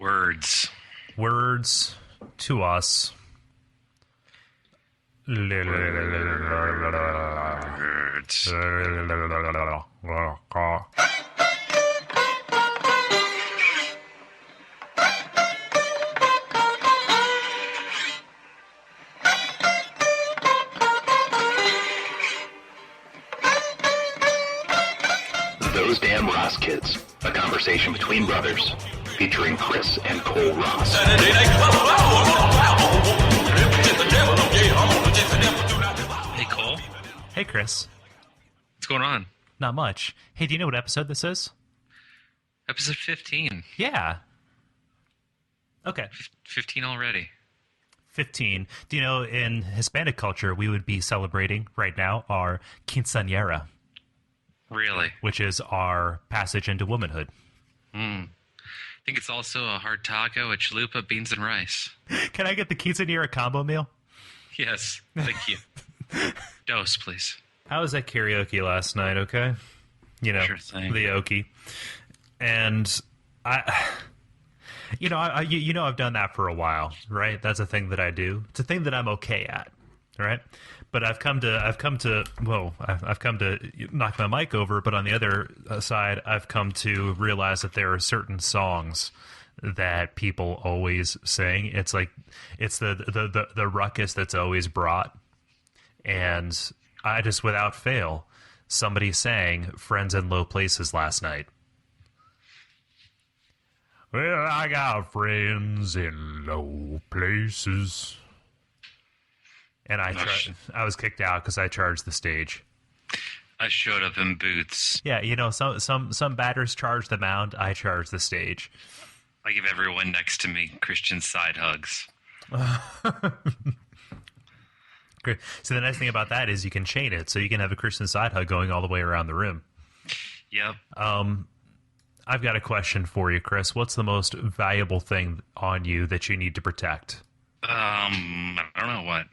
Words. Words to us. Words. Those Damn Ross Kids, a conversation between brothers, featuring Chris and Cole Ross. Hey, Cole. Hey, Chris. What's going on? Not much. Hey, do you know what episode this is? Episode 15. Yeah. Okay. 15 already. 15. Do you know, in Hispanic culture, we would be celebrating right now our quinceañera, Really? which is our passage into womanhood. I think it's also a hard taco, a chalupa, beans, and rice. Can I get the quinceañera combo meal? Yes. Thank you. Dose, please. I was at karaoke last night, okay? You know, Sure thing. the okie. And I've done that for a while, right? That's a thing that I do. It's a thing that I'm okay at, right? But I've come to knock my mic over, but on the other side, I've come to realize that there are certain songs that people always sing. It's like, it's the ruckus that's always brought. And I just, without fail, somebody sang Friends in Low Places last night. Well, I got friends in low places. And I was kicked out because I charged the stage. I showed up in boots. Yeah, you know, some batters charge the mound. I charge the stage. I give everyone next to me Christian side hugs. Great. So the nice thing about that is you can chain it, so you can have a Christian side hug going all the way around the room. Yep. I've got a question for you, Chris. What's the most valuable thing on you that you need to protect? I don't know what.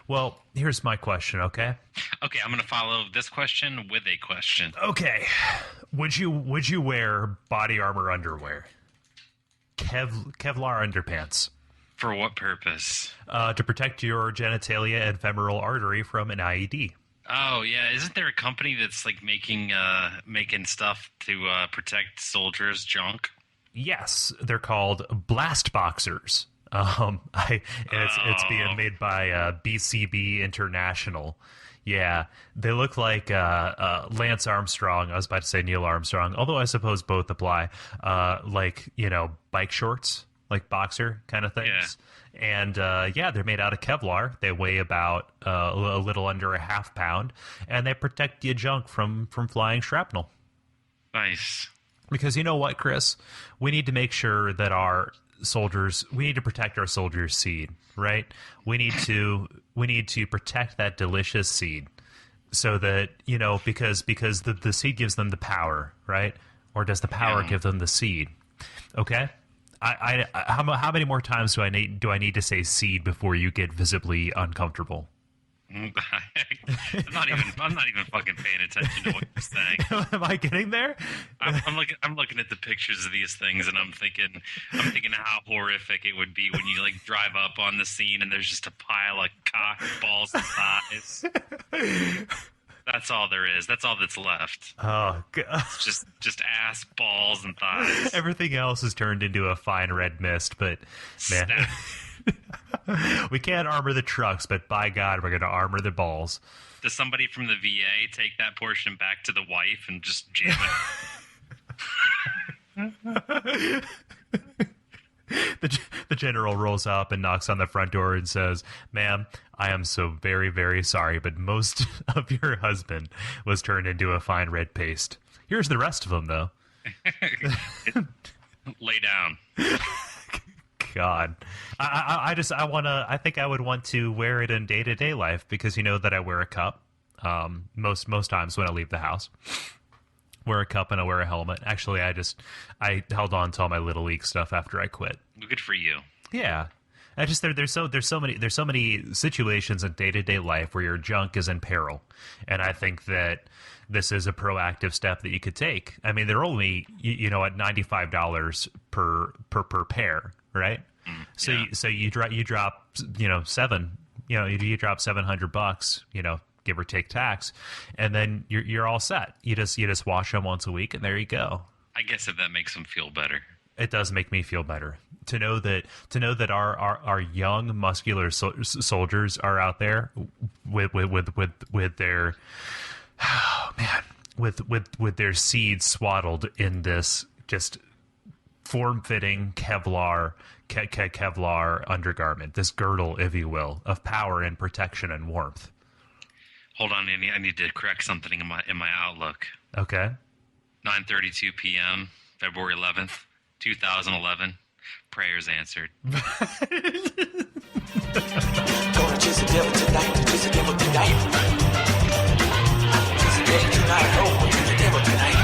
Well, here's my question, okay? Okay, I'm going to follow this question with a question. Okay. Would you wear body armor underwear? Kevlar underpants. For what purpose? To protect your genitalia and femoral artery from an IED. Oh, yeah. Isn't there a company that's like making stuff to protect soldiers' junk? Yes, they're called blast boxers. It's being made by BCB International. Yeah, they look like Lance Armstrong. I was about to say Neil Armstrong, although I suppose both apply. Like, you know, bike shorts, like boxer kind of things. Yeah. And they're made out of Kevlar. They weigh about a little under a half pound, and they protect your junk from flying shrapnel. Nice. Because you know what, Chris? We need to make sure that we need to protect our soldiers' seed, right? We need to protect that delicious seed so that, you know, because the seed gives them the power, right? Or does the power give them the seed? Okay? How many more times do I need to say seed before you get visibly uncomfortable? I'm not even fucking paying attention to what you're saying. Am I getting there? I'm looking at the pictures of these things, and I'm thinking how horrific it would be when you like drive up on the scene and there's just a pile of cock, balls, and thighs. That's all there is. That's all that's left. Oh, God. It's just ass, balls, and thighs. Everything else is turned into a fine red mist, but man. We can't armor the trucks, but by God, we're going to armor the balls. Does somebody from the VA take that portion back to the wife and just jam it? The general rolls up and knocks on the front door and says, "Ma'am, I am so very, very sorry, but most of your husband was turned into a fine red paste. Here's the rest of them, though." Lay down. God, I think I would want to wear it in day-to-day life because you know that I wear a cup most times when I leave the house. Wear a cup and I wear a helmet. Actually, I held on to all my Little League stuff after I quit. Good for you. Yeah. There's so many situations in day-to-day life where your junk is in peril, and I think that this is a proactive step that you could take. I mean, they're only at $95 per pair, right? So you drop seven, you drop $700, give or take tax, and then you're all set. You just wash them once a week, and there you go. I guess if that makes them feel better. It does make me feel better to know that our young muscular soldiers are out there with their with their seeds swaddled in this just form-fitting Kevlar undergarment, this girdle, if you will, of power and protection and warmth. Hold on, Andy. I need to correct something in my Outlook. Okay. 9:32 p.m., February 11th, 2011. Prayers answered. Gonna chase the devil tonight. Chase the devil tonight. Chase the devil tonight. Oh, chase the devil tonight.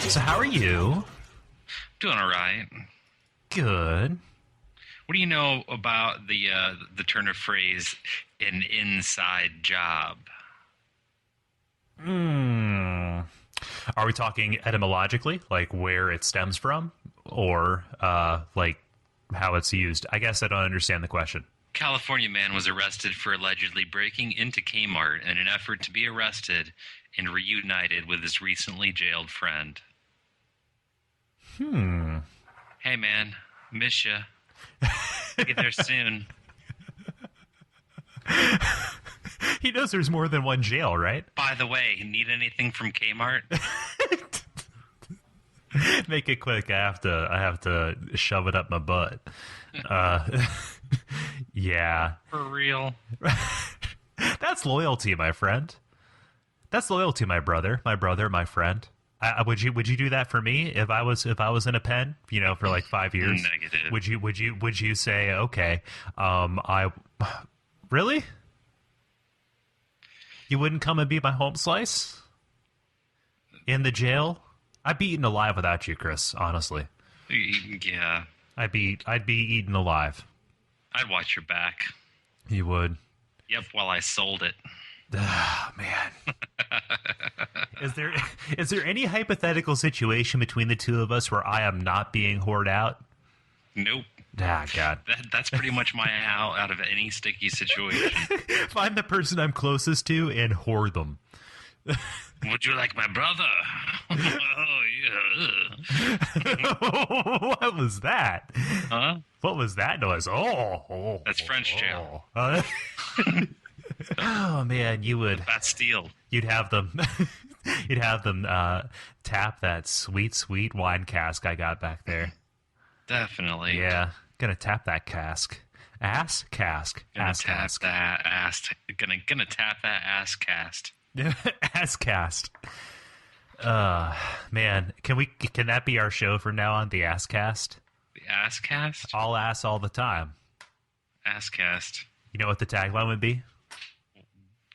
So how are you? Doing all right. Good. What do you know about the turn of phrase "an inside job"? Are we talking etymologically, like where it stems from, or like how it's used? I guess I don't understand the question. California man was arrested for allegedly breaking into Kmart in an effort to be arrested and reunited with his recently jailed friend. Hey man, miss ya. Get there soon. He knows there's more than one jail, right? By the way, need anything from Kmart? Make it quick. I have to shove it up my butt. Yeah. For real? That's loyalty, my friend. That's loyalty, my brother, my friend. Would you do that for me if I was in a pen, for like 5 years? Negative. Would you say, okay, I really? You wouldn't come and be my home slice in the jail? I'd be eaten alive without you, Chris. Honestly, Yeah. I'd be eaten alive. I'd watch your back. You would. Yep, while I sold it. Ah, man. Is there any hypothetical situation between the two of us where I am not being whored out? Nope. Ah, God. That's pretty much my out of any sticky situation. Find the person I'm closest to and whore them. Would you like my brother? Oh, yeah. What was that? Huh? What was that noise? Oh. That's French jail. Oh, man, you would. That's steel. You'd have them tap that sweet wine cask I got back there. Definitely. Yeah, gonna tap that cask. Ass cask. Gonna Ass tap cask. that ass. Gonna tap that ass cast. Ass cast. Man, can that be our show from now on? The ass cast. The ass cast. All ass all the time. Ass cast. You know what the tagline would be?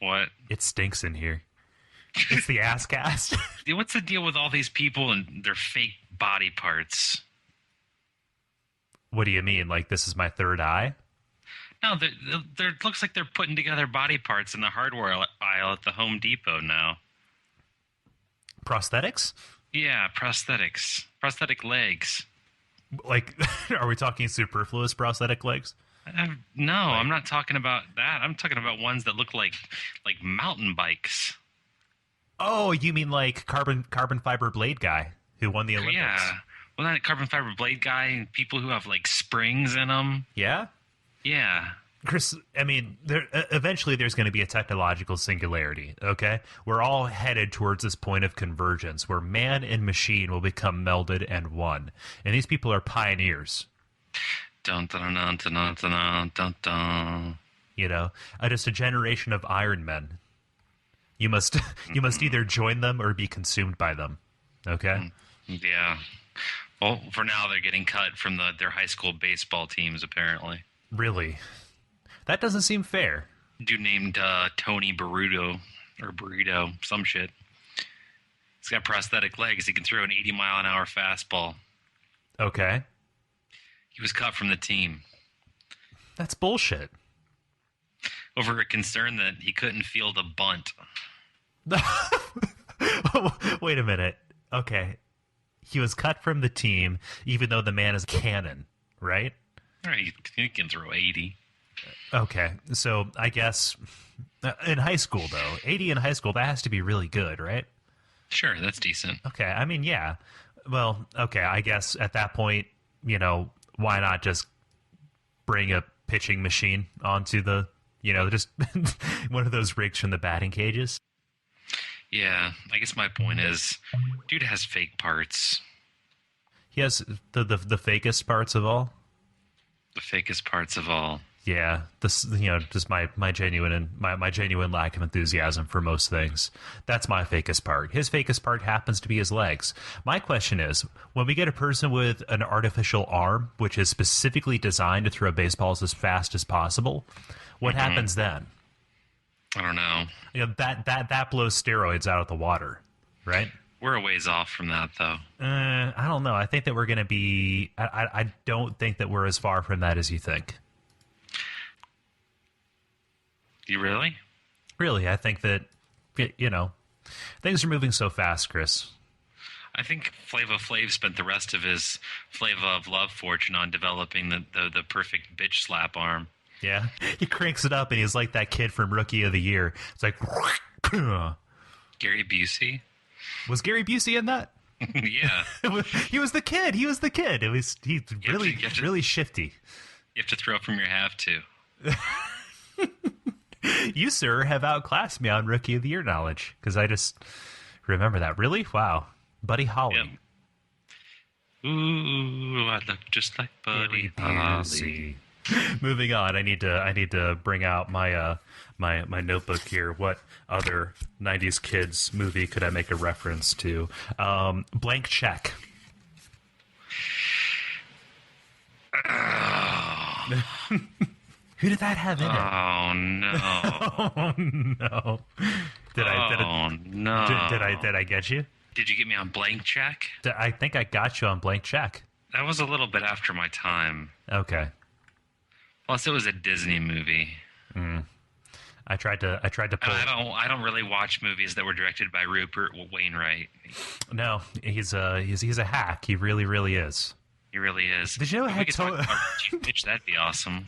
What? It stinks in here. It's the ass cast. What's the deal with all these people and their fake body parts? What do you mean? Like this is my third eye? No, it looks like they're putting together body parts in the hardware aisle at the Home Depot now. Prosthetics? Yeah, prosthetics. Prosthetic legs. Like, are we talking superfluous prosthetic legs? No, I'm not talking about that. I'm talking about ones that look like mountain bikes. Oh, you mean like carbon fiber blade guy who won the Olympics? Yeah. Well, that carbon fiber blade guy and people who have like springs in them. Yeah? Yeah. Chris, I mean, eventually there's going to be a technological singularity, okay? We're all headed towards this point of convergence where man and machine will become melded and one. And these people are pioneers. Dun, dun, dun, dun, dun, dun, dun, dun. Just a generation of Iron Men. You must either join them or be consumed by them, okay? Yeah. Well, for now, they're getting cut from their high school baseball teams, apparently. Really? That doesn't seem fair. Dude named Tony Burrito, some shit. He's got prosthetic legs. He can throw an 80-mile-an-hour fastball. Okay. He was cut from the team. That's bullshit. Over a concern that he couldn't field a bunt. Wait a minute. Okay. he was cut from the team, even though the man is cannon, right? All right, he can throw 80. Okay, so I guess in high school, though, 80 in high school, that has to be really good, right? Sure, that's decent. Okay, I mean, yeah. Well, okay, I guess at that point, why not just bring a pitching machine onto the, just one of those rigs from the batting cages? Yeah, I guess my point is, dude has fake parts. He has the fakest parts of all. The fakest parts of all. Yeah, this just my genuine lack of enthusiasm for most things. That's my fakest part. His fakest part happens to be his legs. My question is, when we get a person with an artificial arm, which is specifically designed to throw baseballs as fast as possible, what happens then? I don't know. That blows steroids out of the water, right? We're a ways off from that, though. I don't know. I think that we're going to be. I don't think that we're as far from that as you think. You really? Really, I think that, things are moving so fast, Chris. I think Flava Flav spent the rest of his Flava of Love fortune on developing the perfect bitch slap arm. Yeah, he cranks it up, and he's like that kid from Rookie of the Year. It's like, Gary Busey? Was Gary Busey in that? Yeah. He was the kid. He's really shifty. You have to throw from your half, too. You, sir, have outclassed me on Rookie of the Year knowledge, because I just remember that. Really? Wow. Buddy Holly. Yep. Ooh, I look just like Buddy Holly. Moving on, I need to bring out my my notebook here. What other 90s kids movie could I make a reference to? Blank Check. Who did that have in it? Oh no! Oh no! Did I get you? Did you get me on Blank Check? I think I got you on Blank Check. That was a little bit after my time. Okay. Plus, it was a Disney movie. I tried to pull. I don't really watch movies that were directed by Rupert Wainwright. No, he's a hack. He really, really is. He really is. Did you know we could talk about Bitch, that'd be awesome.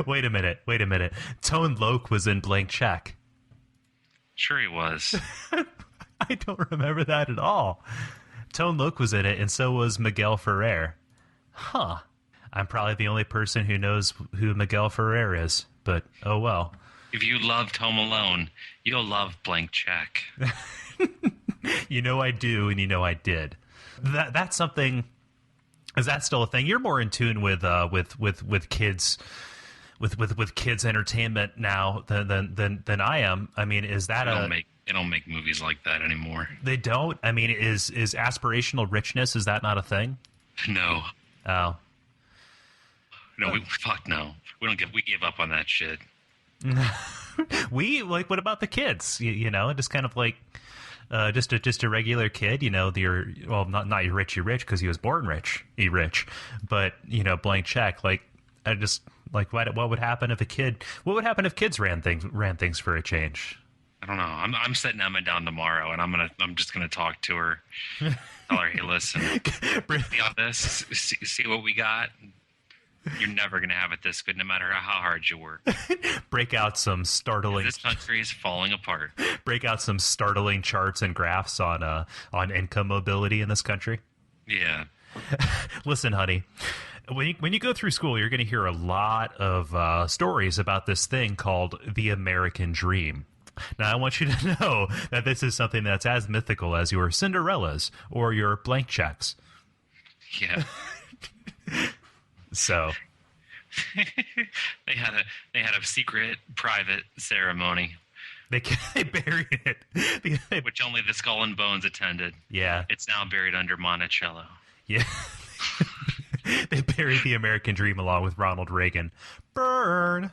Wait a minute. Tone Loc was in Blank Check. Sure he was. I don't remember that at all. Tone Loc was in it, and so was Miguel Ferrer. Huh. I'm probably the only person who knows who Miguel Ferrer is, but oh well. If you loved Home Alone, you'll love Blank Check. You know I do, and you know I did. That's something. Is that still a thing? You're more in tune with kids, with kids entertainment now than I am. I mean, is that they don't make movies like that anymore. They don't. I mean, is aspirational richness, is that not a thing? No. Oh. No, no. We gave up on that shit. What about the kids? Just kind of like just a regular kid, not you rich because he was born rich, but Blank Check, what would happen if kids ran things for a change? I don't know. I'm setting Emma down tomorrow, and I'm just gonna talk to her, tell her, hey, listen, see all this, see what we got. You're never gonna have it this good, no matter how hard you work. Break out some startling. This country is falling apart. Break out some startling charts and graphs on income mobility in this country. Yeah. Listen, honey. When you go through school, you're going to hear a lot of stories about this thing called the American Dream. Now, I want you to know that this is something that's as mythical as your Cinderellas or your Blank Checks. Yeah. So they had a secret private ceremony. They buried it, which only the Skull and Bones attended. Yeah, it's now buried under Monticello. Yeah, they buried the American Dream along with Ronald Reagan. Burn.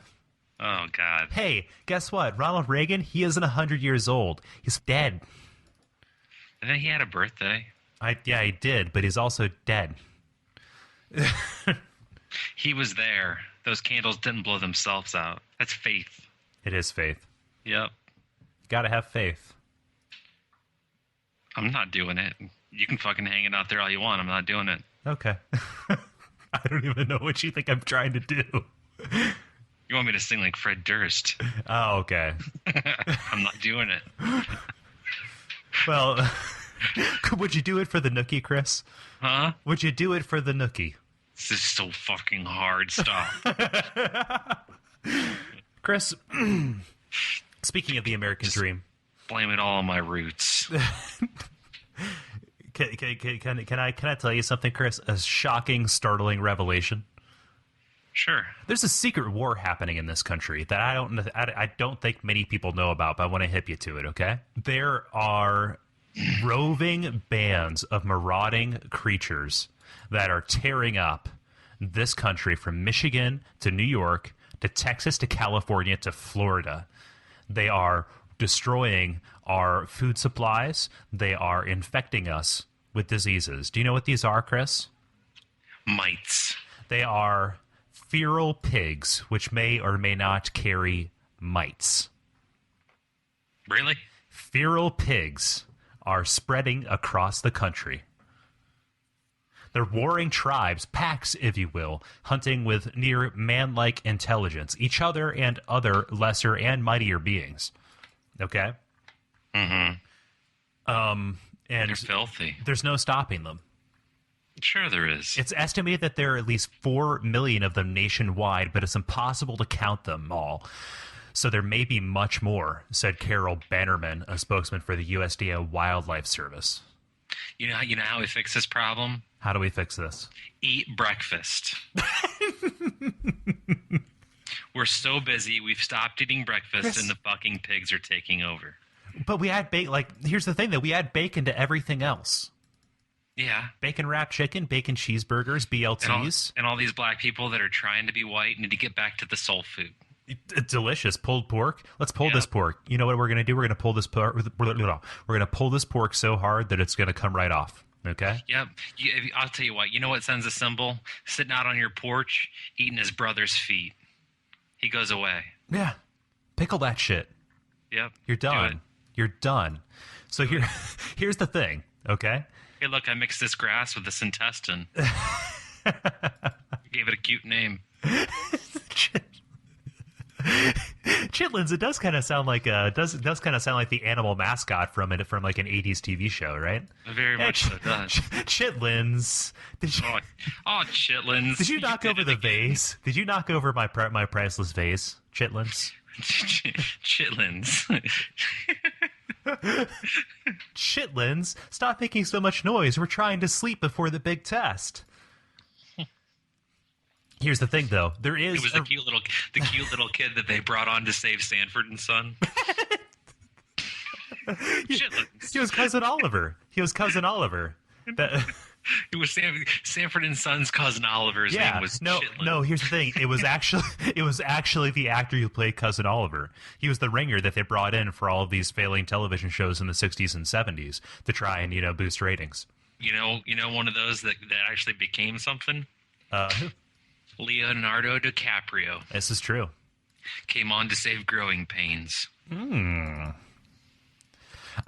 Oh God. Hey, guess what? Ronald Reagan, he isn't 100 years old. He's dead. And then he had a birthday. Yeah, he did, but he's also dead. He was there. Those candles didn't blow themselves out. That's faith. It is faith. Yep. Gotta have faith. I'm not doing it. You can fucking hang it out there all you want. I'm not doing it. Okay. I don't even know what you think I'm trying to do. You want me to sing like Fred Durst? Oh, okay. I'm not doing it. Well, would you do it for the nookie, Chris? Huh? Would you do it for the nookie? This is so fucking hard. Stop. Chris, speaking of the American dream. Blame it all on my roots. Can I tell you something, Chris? A shocking, startling revelation. Sure. There's a secret war happening in this country that I don't think many people know about, but I want to hip you to it, okay? There are roving bands of marauding creatures that are tearing up this country from Michigan to New York to Texas to California to Florida. They are destroying our food supplies. They are infecting us with diseases. Do you know what these are, Chris? Mites. They are feral pigs, which may or may not carry mites. Really? Feral pigs are spreading across the country. They're warring tribes, packs, if you will, hunting with near man-like intelligence, each other and other lesser and mightier beings. Okay? Mm-hmm. And They're filthy. there's no stopping them. Sure there is. It's estimated that there are at least 4 million of them nationwide, but it's impossible to count them all. So there may be much more, said Carol Bannerman, a spokesman for the USDA Wildlife Service. You know how we fix this problem? How do we fix this? Eat breakfast. We're so busy, we've stopped eating breakfast, Chris. and the fucking pigs are taking over. But we add bacon. Like, here's the thing, that we add bacon to everything else. Yeah. Bacon wrapped chicken, bacon cheeseburgers, BLTs. And all these black people that are trying to be white need to get back to the soul food. Delicious pulled pork. Let's pull Yeah. this pork. You know what we're gonna do? We're gonna pull this pork. We're gonna pull this pork so hard that it's gonna come right off. Okay. Yep. I'll tell you what. You know what sends a symbol? Sitting out on your porch, eating his brother's feet. He goes away. Yeah. Pickle that shit. Yep. You're Do it. done. You're done. So here's the thing. Okay. Hey, look, I mixed this grass with this intestine. Gave it a cute name. Chitlins. It does kind of sound like does kind of sound like the animal mascot from like an 80s TV show, right? Very much so does. Chitlins. Did you, Oh, chitlins. did you knock over the vase? Did you knock over my priceless vase? Chitlins. Chitlins. Chitlins. Stop making so much noise. We're trying to sleep before the big test. Here's the thing, though. There is It was the cute little kid that they brought on to save Sanford and Son. Chitlins. He was cousin Oliver. That, It was Sanford and Son's cousin Oliver's name was Chitlins. No. Here's the thing. It was actually the actor who played cousin Oliver. He was the ringer that they brought in for all of these failing television shows in the 60s and 70s to try and boost ratings. You know, one of those that actually became something. Who? Leonardo DiCaprio This is true. came on to save Growing Pains.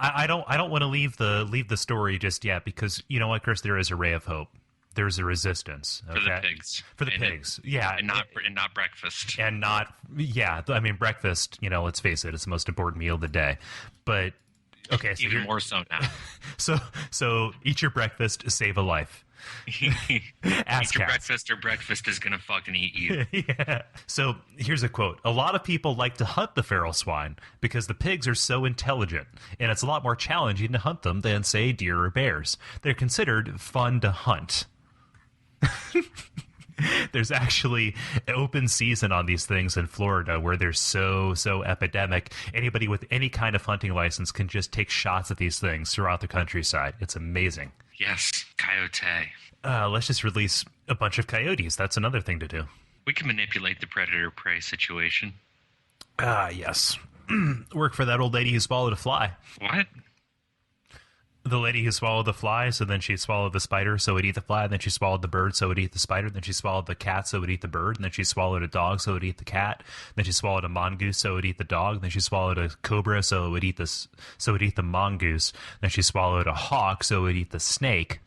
I don't want to leave the story just yet, because you know what, Chris, there is a ray of hope. There's a resistance, okay? For the pigs. For the And pigs, yeah, and not breakfast. and not I mean, breakfast. Let's face it, it's the most important meal of the day. But okay, so Even more so now. so eat your breakfast, save a life. Eat your Cats. breakfast or breakfast is going to fucking eat you. Yeah. So here's a quote. A lot of people like to hunt the feral swine because the pigs are so intelligent, and it's a lot more challenging to hunt them than, say, deer or bears. They're considered fun to hunt. There's actually an open season on these things in Florida where they're so epidemic. Anybody with any kind of hunting license can just take shots at these things throughout the countryside. It's amazing. Yes, coyote. Let's just release a bunch of coyotes. That's another thing to do. We can manipulate the predator-prey situation. Yes. Work for that old lady who swallowed a fly. What? The lady who swallowed the fly, so then she swallowed the spider, so it'd eat the fly. Then she swallowed the bird, so it'd eat the spider. Then she swallowed the cat, so it'd eat the bird. And then she swallowed a dog, so it'd eat the cat. Then she swallowed a mongoose, so it'd eat the dog. Then she swallowed a cobra, so it would eat the mongoose. Then she swallowed a hawk, so it would eat the snake.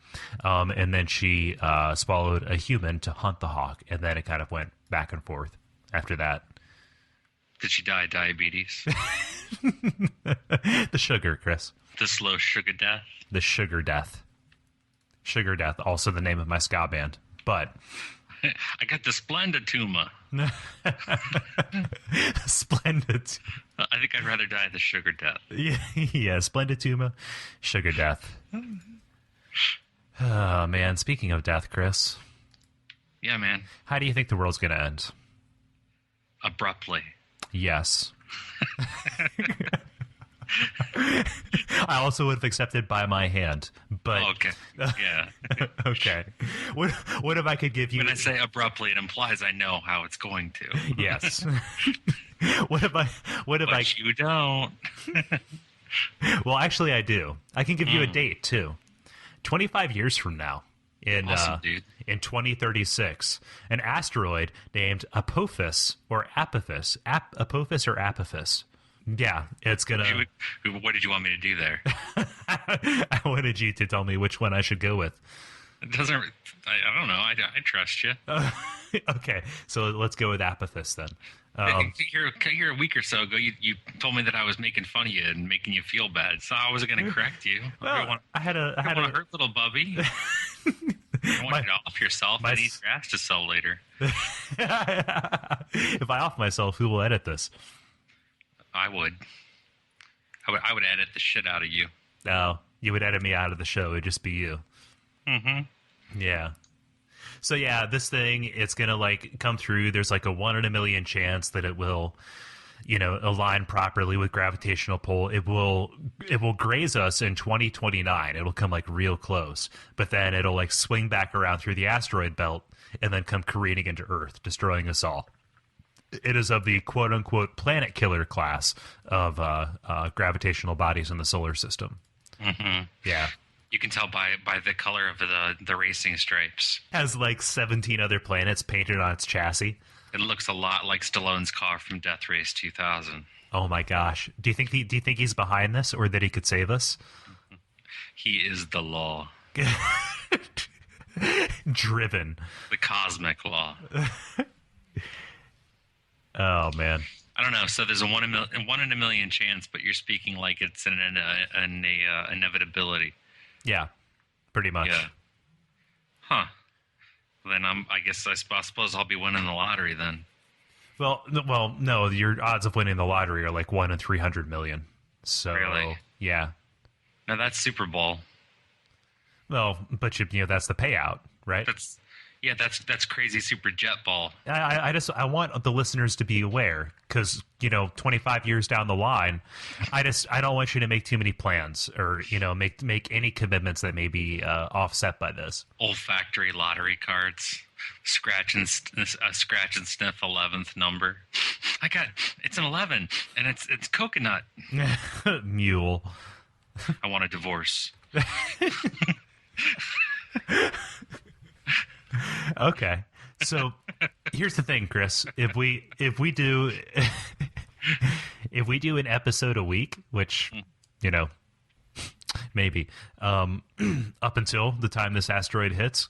And then she swallowed a human to hunt the hawk. And then it kind of went back and forth after that. Did she die of diabetes? The sugar, Chris. The slow sugar death? The sugar death. Sugar death, also the name of my ska band. But I got the splendid tumor. Splendid. I think I'd rather die of the sugar death. Yeah, Splendid Tuma, Sugar Death. Oh, man. Speaking of death, Chris. Yeah, man. How do you think the world's going to end? Abruptly. Yes. I also would have accepted by my hand, but Okay. Yeah. okay. What if I could give you? When I say abruptly, it implies I know how it's going to. Yes. What if I? But you don't. Well, actually, I do. I can give you a date too. 25 years from now, Awesome, dude. in 2036, an asteroid named Apophis or Apophis, Apophis or Apophis. Yeah, it's gonna. What did you want me to do there? I wanted you to tell me which one I should go with. It doesn't. I don't know. I trust you. Okay, so let's go with Apophis then. Here a week or so ago, you told me that I was making fun of you and making you feel bad, so I wasn't going to correct you. Well, I had a hurt little Bubby. I want you to off yourself. I need your ass to sell later. If I off myself, who will edit this? I would. I would edit the shit out of you. No, you would edit me out of the show. It'd just be you. Mm-hmm. Yeah. So yeah, this thing, it's gonna like come through. There's like a 1 in a million chance that it will, align properly with gravitational pull. It will graze us in 2029. It'll come like real close, but then it'll like swing back around through the asteroid belt and then come careening into Earth, destroying us all. It is of the quote unquote planet killer class of gravitational bodies in the solar system. Mm-hmm. Yeah. You can tell by the color of the racing stripes. Has like 17 other planets painted on its chassis. It looks a lot like Stallone's car from Death Race 2000. Oh my gosh! Do you think he's behind this, or that he could save us? He is the law. Driven. The cosmic law. Oh man. I don't know. So there's a 1 in a million chance, but you're speaking like it's an inevitability. Yeah, pretty much. Yeah. Huh. Then I suppose I'll be winning the lottery then. Well, no. Your odds of winning the lottery are like 1 in 300 million. So really? Yeah. Now that's Super Bowl. Well, but that's the payout, right? That's crazy super jet ball. I want the listeners to be aware because 25 years down the line, I don't want you to make too many plans or make any commitments that may be offset by this. Olfactory lottery cards, scratch and sniff 11th number. It's an 11 and it's coconut. Mule. I want a divorce. Okay, so here's the thing, Chris. If we do an episode a week, which maybe up until the time this asteroid hits,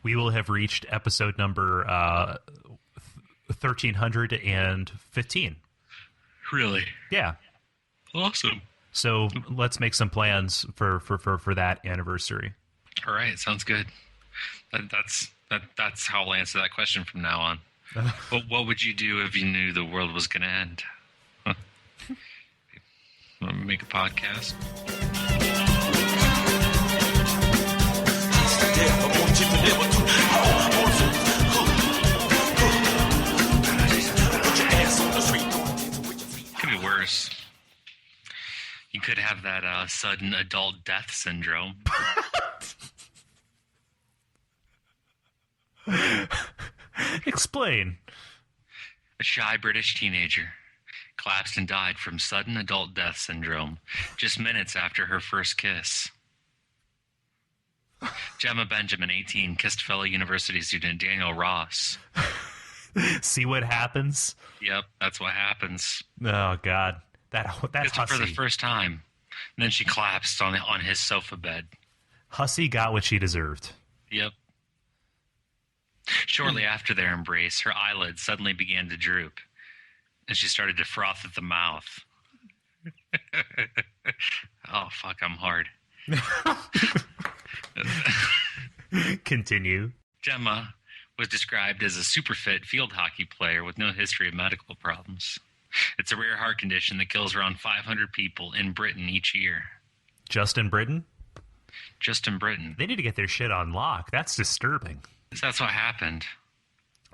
we will have reached episode number 1315. Really? Yeah. Awesome. So let's make some plans for that anniversary. All right, sounds good. That's how I'll answer that question from now on. What would you do if you knew the world was going to end? Huh? Want to make a podcast? Could be worse. You could have that sudden adult death syndrome. Explain. A shy British teenager collapsed and died from sudden adult death syndrome just minutes after her first kiss. Gemma Benjamin, 18, kissed fellow university student Daniel Ross. See what happens? Yep, that's what happens. Oh, God. That's Kissed him for the hussy. first time. And then she collapsed on his sofa bed. Hussy got what she deserved. Yep. Shortly after their embrace, her eyelids suddenly began to droop, and she started to froth at the mouth. Oh, fuck, I'm hard. Continue. Gemma was described as a super fit field hockey player with no history of medical problems. It's a rare heart condition that kills around 500 people in Britain each year. Just in Britain? Just in Britain. They need to get their shit on lock. That's disturbing. So that's what happened.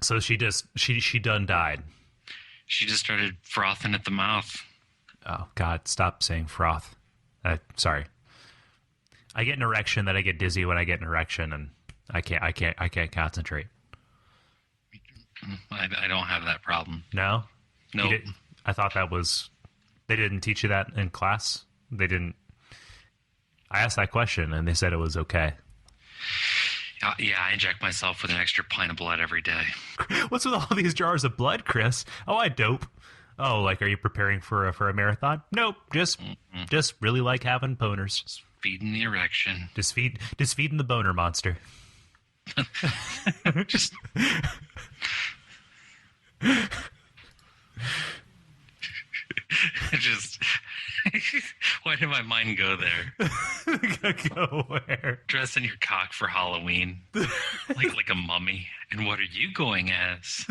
So she done died. She just started frothing at the mouth. Oh, God, stop saying froth. Sorry. I get an erection, then I get dizzy when I get an erection, and I can't concentrate. I don't have that problem. No? No. I thought that was... They didn't teach you that in class? They didn't... I asked that question, and they said it was okay. Yeah, I inject myself with an extra pint of blood every day. What's with all these jars of blood, Chris? Oh, I dope. Oh, like, are you preparing for a marathon? Nope, just really like having boners. Feeding the erection. Just feeding the boner monster. Just... Just... Why did my mind go there? Go where? Dressing your cock for Halloween. like a mummy. And what are you going as?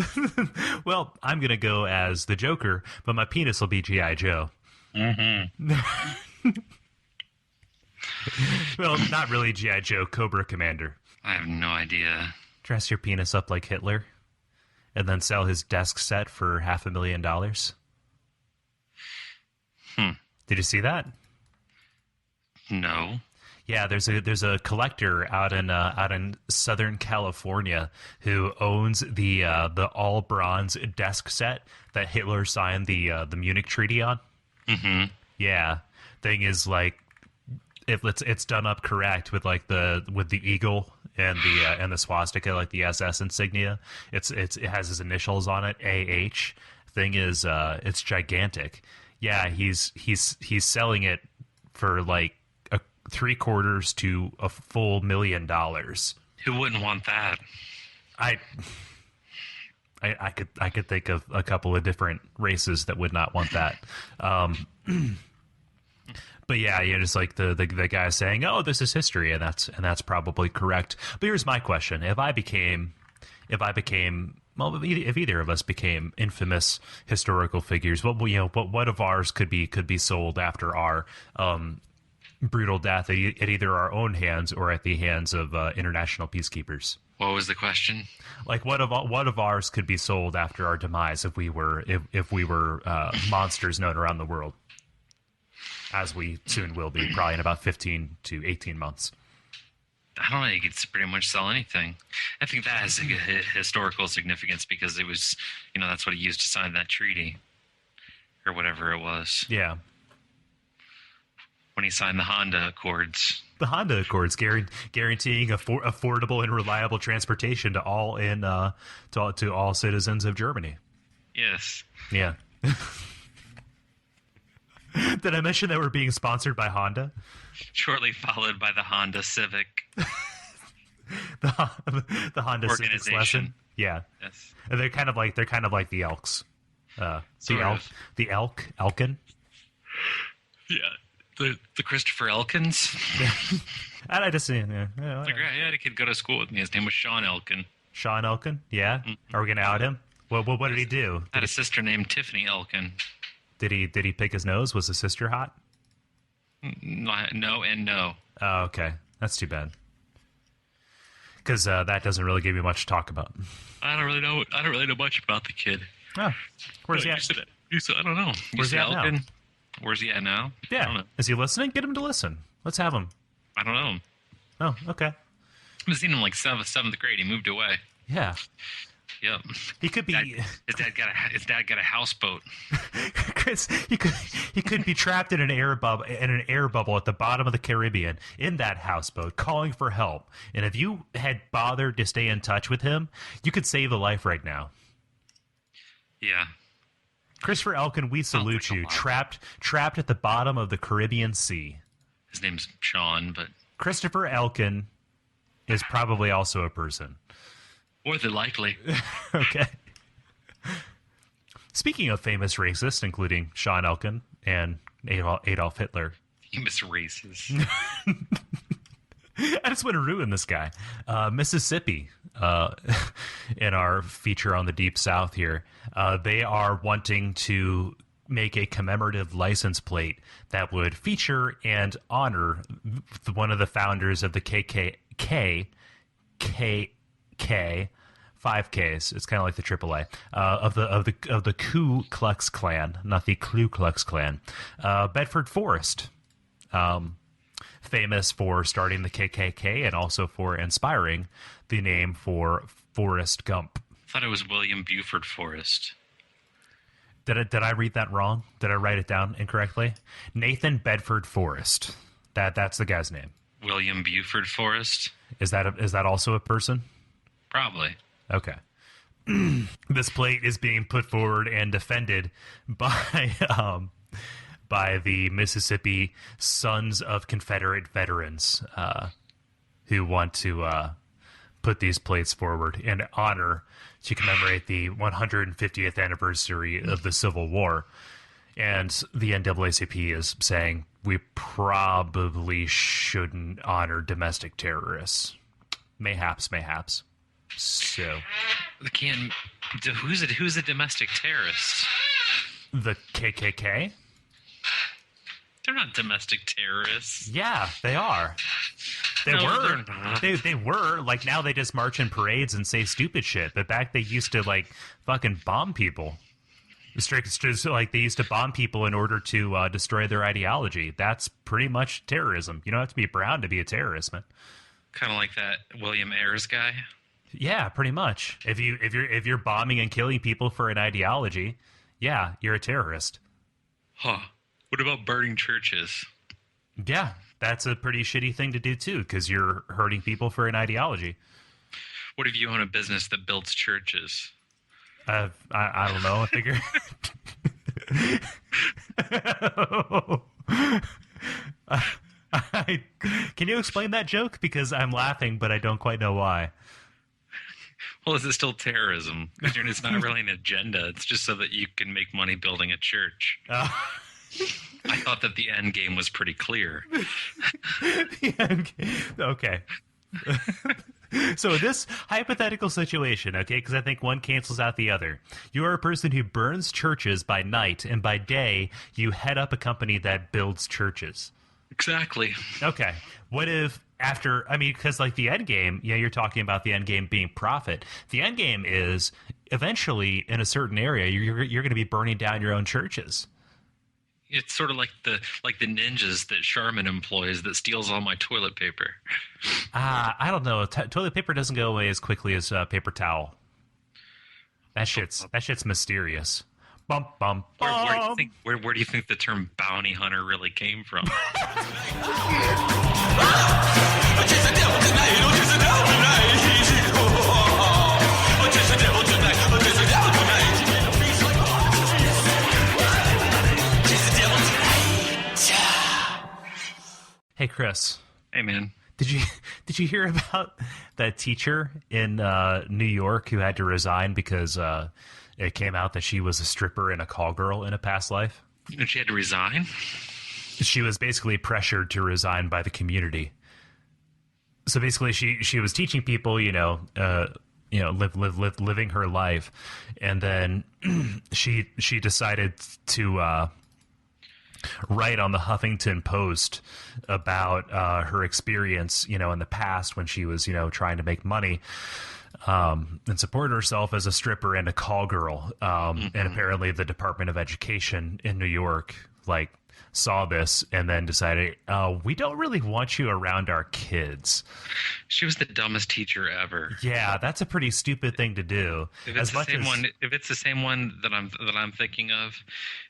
Well, I'm going to go as the Joker, but my penis will be G.I. Joe. Mm-hmm. Well, not really G.I. Joe, Cobra Commander. I have no idea. Dress your penis up like Hitler, and then sell his desk set for $500,000. Did you see that? No. Yeah, there's a collector out in Southern California who owns the all bronze desk set that Hitler signed the Munich Treaty on. Mm-hmm. Yeah, thing is, like, if it's done up correct with the eagle and the swastika, like the SS insignia. It has his initials on it, AH. Thing is, it's gigantic. Yeah, he's selling it for like $750,000 to a full $1 million. Who wouldn't want that? I could think of a couple of different races that would not want that. But yeah, just like the guy saying, "Oh, this is history," and that's probably correct. But here's my question: if either of us became infamous historical figures, what of ours could be sold after our brutal death at either our own hands or at the hands of international peacekeepers? What was the question? Like, what of ours could be sold after our demise if we were monsters known around the world, as we soon will be, probably in about 15 to 18 months. I don't think it's pretty much sell anything. I think that has a historical significance because it was, that's what he used to sign that treaty or whatever it was. Yeah. When he signed the Honda Accords. The Honda Accords guaranteeing affordable and reliable transportation to all to all citizens of Germany. Yes. Yeah. Did I mention that we're being sponsored by Honda? Shortly followed by the Honda Civic. the Honda Civic lesson. Yeah. Yes. And they're kind of like the Elks. Elkin. Yeah. The Christopher Elkins. And I just I had a kid go to school with me. His name was Sean Elkin. Sean Elkin. Yeah. Mm-hmm. Are we gonna out him? Well, what did he do? I had a sister named Tiffany Elkin. Did he pick his nose? Was his sister hot? No and no. Oh, okay. That's too bad. Because that doesn't really give you much to talk about. I don't really know much about the kid. Oh, where's he at? I don't know. Where's he at now? Where's he at now? Yeah. I don't know. Is he listening? Get him to listen. Let's have him. I don't know. Oh, okay. I've seen him like seventh grade. He moved away. Yeah. Yep. He could be His dad got a houseboat. Chris. He could be trapped in an air bubble at the bottom of the Caribbean in that houseboat, calling for help. And if you had bothered to stay in touch with him, you could save a life right now. Yeah. Christopher Elkin, we salute you. Trapped at the bottom of the Caribbean Sea. His name's Sean, but Christopher Elkin is probably also a person. more than likely. Okay. Speaking of famous racists, including Sean Elkin and Adolf Hitler. Famous races. I just want to ruin this guy. Mississippi, in our feature on the Deep South here, they are wanting to make a commemorative license plate that would feature and honor one of the founders of the KKK, 5Ks. It's kind of like the AAA of the Ku Klux Klan, not the Klu Klux Klan. Bedford Forrest, famous for starting the KKK and also for inspiring the name for Forrest Gump. I thought it was William Buford Forrest. Did I read that wrong? Did I write it down incorrectly? Nathan Bedford Forrest. That's the guy's name. William Buford Forrest. Is that also a person? Probably. Okay. This plate is being put forward and defended by the Mississippi Sons of Confederate Veterans, who want to put these plates forward in honor to commemorate the 150th anniversary of the Civil War. And the NAACP is saying we probably shouldn't honor domestic terrorists. Mayhaps. So, who's a domestic terrorist? The KKK? They're not domestic terrorists. Yeah, they are. They were. They were. Like, now they just march in parades and say stupid shit. But back they used to, like, fucking bomb people. Like, they used to bomb people in order to destroy their ideology. That's pretty much terrorism. You don't have to be brown to be a terrorist, man. Kind of like that William Ayers guy. Yeah, pretty much. If you're bombing and killing people for an ideology, yeah, you're a terrorist. Huh. What about burning churches? Yeah, that's a pretty shitty thing to do too, because you're hurting people for an ideology. What if you own a business that builds churches? I don't know. I figure. Can you explain that joke? Because I'm laughing, but I don't quite know why. Well, is it still terrorism? Because it's not really an agenda. It's just so that you can make money building a church. I thought that the end game was pretty clear. Okay. So this hypothetical situation, okay, because I think one cancels out the other. You are a person who burns churches by night, and by day, you head up a company that builds churches. Exactly. Okay. What if because like the end game, yeah, you're talking about the end game being profit. The end game is eventually in a certain area, you're going to be burning down your own churches. It's sort of like the ninjas that Charmin employs that steals all my toilet paper. I don't know. Toilet paper doesn't go away as quickly as paper towel. That shit's mysterious. Bum bum bum. Where do you think the term bounty hunter really came from? Hey Chris. Hey man. Did you hear about that teacher in New York who had to resign because it came out that she was a stripper and a call girl in a past life? And she had to resign? She was basically pressured to resign by the community. So basically, she was teaching people, living her life, and then she decided to write on the Huffington Post about her experience, in the past when she was, trying to make money. And support herself as a stripper and a call girl. And apparently the Department of Education in New York, saw this and then decided, we don't really want you around our kids. She was the dumbest teacher ever. Yeah, that's a pretty stupid thing to do. If it's the same one that I'm thinking of,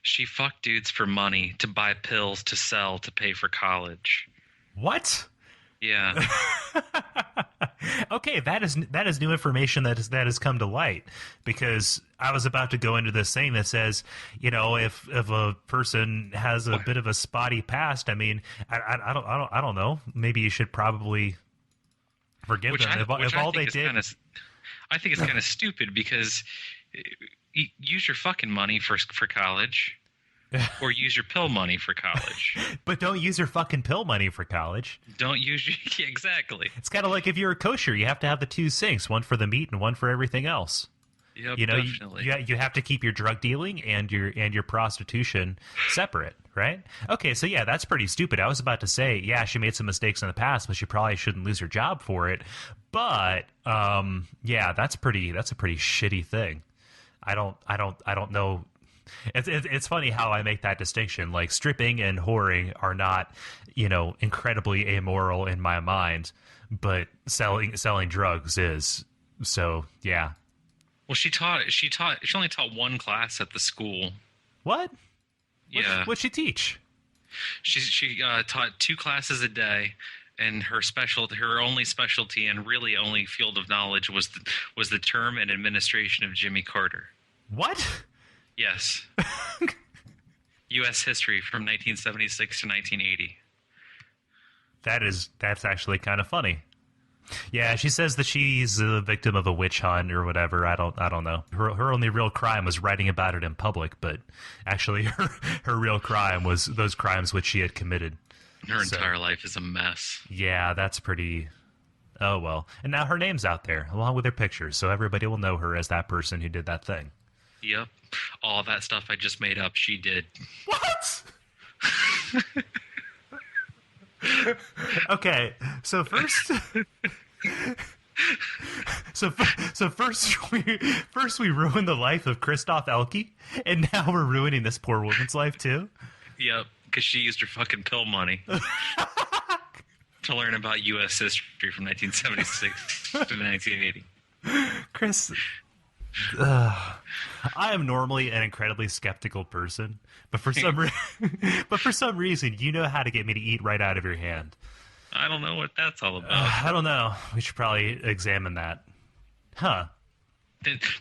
she fucked dudes for money to buy pills to sell to pay for college. What? Yeah. Okay, that is new information that has come to light, because I was about to go into this thing that says, if a person has a bit of a spotty past, I mean, I don't know, maybe you should probably forgive them if all they did. I think it's kind of stupid, because use your fucking money for college. Or use your pill money for college. But don't use your fucking pill money for college. Don't use your... Exactly. It's kind of like if you're a kosher, you have to have the two sinks, one for the meat and one for everything else. Yep, definitely. You have to keep your drug dealing and your prostitution separate, right? Okay, so yeah, that's pretty stupid. I was about to say, yeah, she made some mistakes in the past, but she probably shouldn't lose her job for it. But yeah, that's a pretty shitty thing. I don't know. It's funny how I make that distinction. Like, stripping and whoring are not, incredibly amoral in my mind, but selling drugs is. So yeah. Well, she only taught one class at the school. What? Yeah. What'd she teach? She taught 2 classes a day, and her only specialty and really only field of knowledge was the term and administration of Jimmy Carter. What? Yes. U.S. history from 1976 to 1980. That's actually kind of funny. Yeah, she says that she's a victim of a witch hunt or whatever. I don't know. Her only real crime was writing about it in public, but actually her real crime was those crimes which she had committed. Her entire life is a mess. Yeah, that's pretty... Oh, well. And now her name's out there, along with her pictures, so everybody will know her as that person who did that thing. Yep. All that stuff I just made up, she did. What? Okay, so first... So first we ruined the life of Christoph Elke, and now we're ruining this poor woman's life too? Yep, because she used her fucking pill money to learn about U.S. history from 1976 to 1980. Chris... I am normally an incredibly skeptical person, but for some reason, you know how to get me to eat right out of your hand. I don't know what that's all about. I don't know. We should probably examine that. Huh.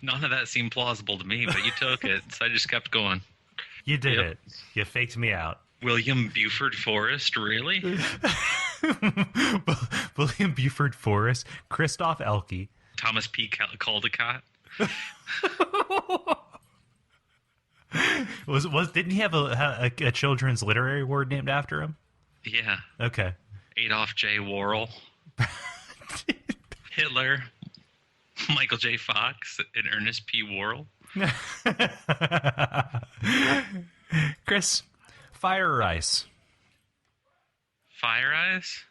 None of that seemed plausible to me, but you took it, so I just kept going. You did it. You faked me out. William Buford Forrest, really? William Buford Forrest, Christoph Elke, Thomas P. Caldecott. Didn't he have a children's literary award named after him? Yeah. Okay. Adolf J. Worrell. Hitler. Michael J. Fox and Ernest P. Worrell. Chris, fire or ice? Fire Eyes?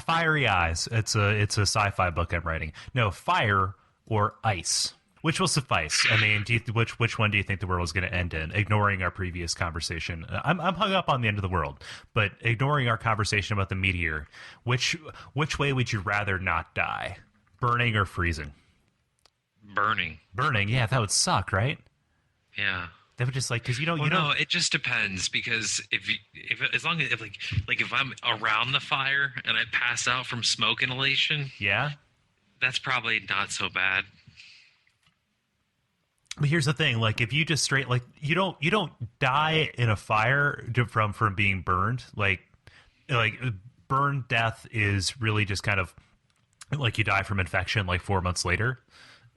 Fiery Eyes. It's a sci-fi book I'm writing. No, fire or ice. Which will suffice. I mean, which one do you think the world is going to end in? Ignoring our previous conversation, I'm hung up on the end of the world, but ignoring our conversation about the meteor, which way would you rather not die? Burning or freezing? Burning. Burning. Yeah, that would suck, right? Yeah. That would just because you don't. No, it just depends, because if I'm around the fire and I pass out from smoke inhalation, yeah, that's probably not so bad. But here's the thing: like, if you just straight you don't die in a fire from being burned. Like burn death is really just kind of like you die from infection like 4 months later.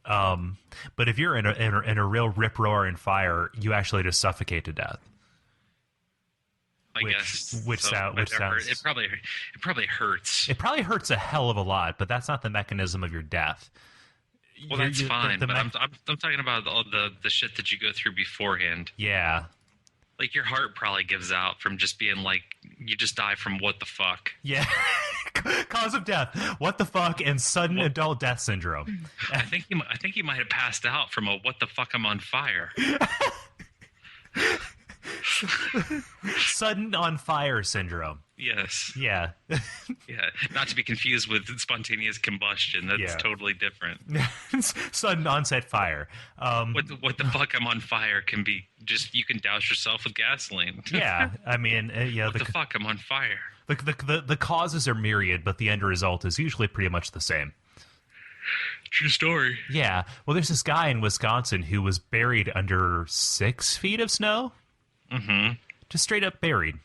But if you're in a real rip roaring fire, you actually just suffocate to death. I guess. Which sounds. It probably hurts. It probably hurts a hell of a lot, but that's not the mechanism of your death. Well, that's fine, but I'm talking about all the shit that you go through beforehand. Yeah. Like, your heart probably gives out from just being like, you just die from what the fuck. Yeah. Cause of death. What the fuck and sudden adult death syndrome. I think he might have passed out from a what the fuck I'm on fire. Sudden on fire syndrome. Yes. Yeah. Yeah. Not to be confused with spontaneous combustion. That's Yeah. totally different. Sudden onset fire. What the fuck? I'm on fire can be just you can douse yourself with gasoline. Yeah, I mean, What the fuck? I'm on fire. the causes are myriad, but the end result is usually pretty much the same. True story. Yeah. Well, there's this guy in Wisconsin who was buried under 6 feet of snow. Mm-hmm. Just straight up buried.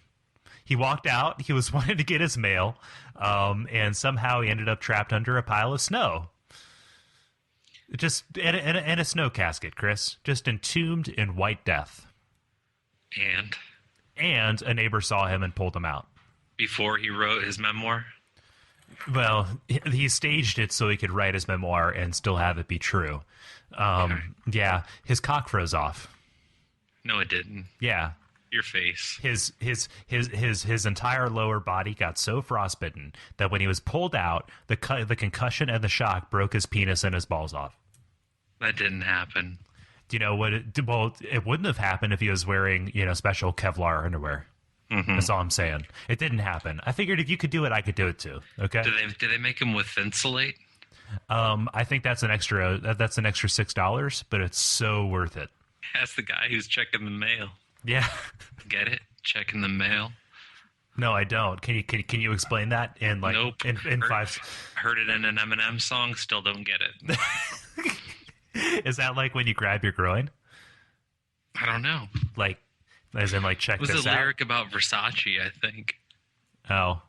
He walked out. He was wanting to get his mail, and somehow he ended up trapped under a pile of snow. Just in a snow casket, Chris. Just entombed in white death. And a neighbor saw him and pulled him out. Before he wrote his memoir? Well, he staged it so he could write his memoir and still have it be true. Okay. Yeah, his cock froze off. No, it didn't. Yeah. Your face. His entire lower body got so frostbitten that when he was pulled out, the concussion and the shock broke his penis and his balls off. That didn't happen. Do you know what? It wouldn't have happened if he was wearing special Kevlar underwear. Mm-hmm. That's all I'm saying. It didn't happen. I figured if you could do it, I could do it too. Okay. Did they make him with Thinsulate? I think that's an extra $6, but it's so worth it. That's the guy who's checking the mail. Yeah. Get it? Checking the mail. No, I don't. Can you explain that in like Nope. in five? Heard it in an Eminem song. Still don't get it. Is that like when you grab your groin? I don't know. Like, as in like check It was this a out? lyric about Versace, I think. Oh.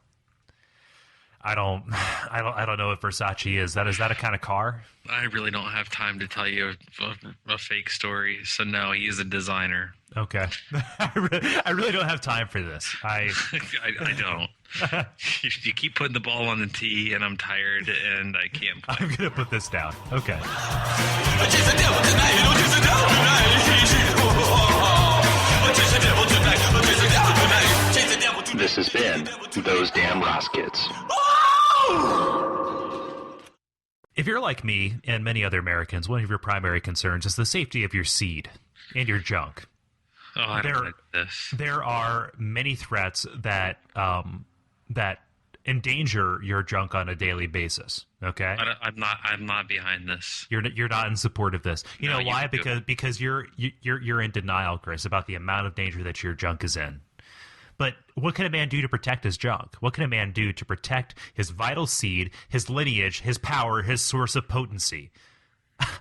I don't know what Versace is. Is that a kind of car? I really don't have time to tell you a fake story. So no, he is a designer. Okay. I really don't have time for this. I don't. You keep putting the ball on the tee, and I'm tired, and I can't play. I'm gonna put this down. Okay. This has been Those Damn Ross Kids. If you're like me and many other Americans, one of your primary concerns is the safety of your seed and your junk. Oh, I don't like this. There are many threats that endanger your junk on a daily basis. Okay, I'm not behind this. you're not in support of this. You No, know you why? can do Because you're in denial, Chris, about the amount of danger that your junk is in. But what can a man do to protect his junk? What can a man do to protect his vital seed, his lineage, his power, his source of potency?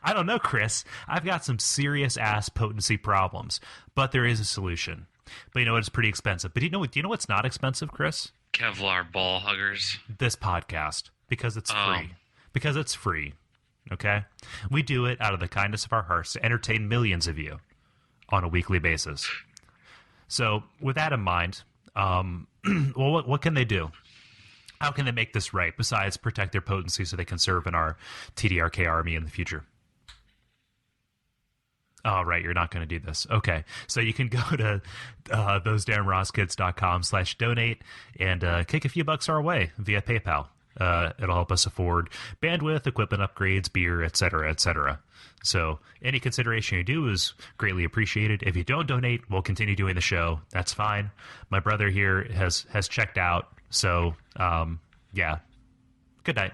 I don't know, Chris. I've got some serious ass potency problems, but there is a solution. But you know what? It's pretty expensive. But do you know what's not expensive, Chris? Kevlar ball huggers. This podcast, because it's Oh. free. Because it's free. Okay? We do it out of the kindness of our hearts to entertain millions of you on a weekly basis. So, with that in mind, well, what can they do? How can they make this right besides protect their potency so they can serve in our TDRK army in the future? Oh, right, you're not going to do this. Okay, so you can go to thosedamnrosskids.com/donate and kick a few bucks our way via PayPal. It'll help us afford bandwidth, equipment upgrades, beer, etc., etc. So any consideration you do is greatly appreciated. If you don't donate, we'll continue doing the show. That's fine. My brother here has checked out. So, yeah. Good night.